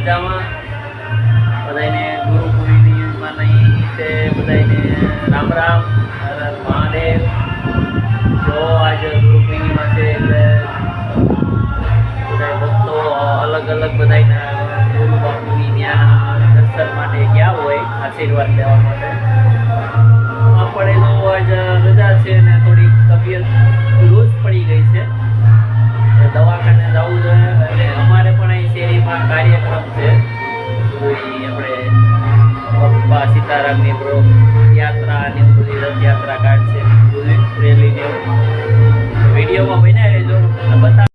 મજામાં. બધાને ગુરુ પૂર્ણિમાના નિમિત્તે બધાને રામ રામ, હર હર મહાદેવ. તો આજે ગુરુ પૂર્ણિમા છે એટલે બધા ભક્તો અલગ અલગ બધાના ગુરુ બાપુની ત્યાં દર્શન માટે ગયા હોય આશીર્વાદ લેવા માટે. આપણે તો આજ રજા છે ને થોડીક તબિયત લૂઝ પડી ગઈ છે, દવાખાને જવું જોઈએ. અને અમારે પણ અહીં શેરીમાં કાર્યક્રમ છે, આપણે પપ્પા સીતારામની યાત્રા અને બધી રથયાત્રા કાઢશે, રેલીને વિડીયોમાં બનાવી રહેજો, બતા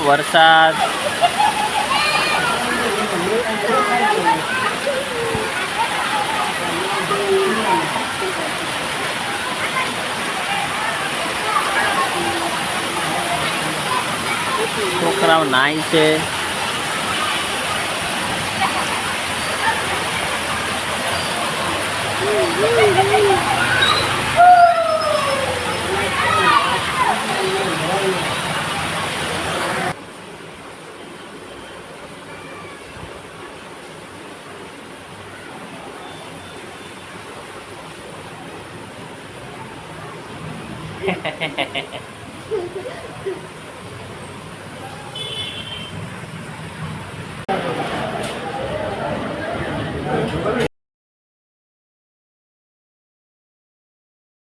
વરસાદ છોકરાઓ નાય છે.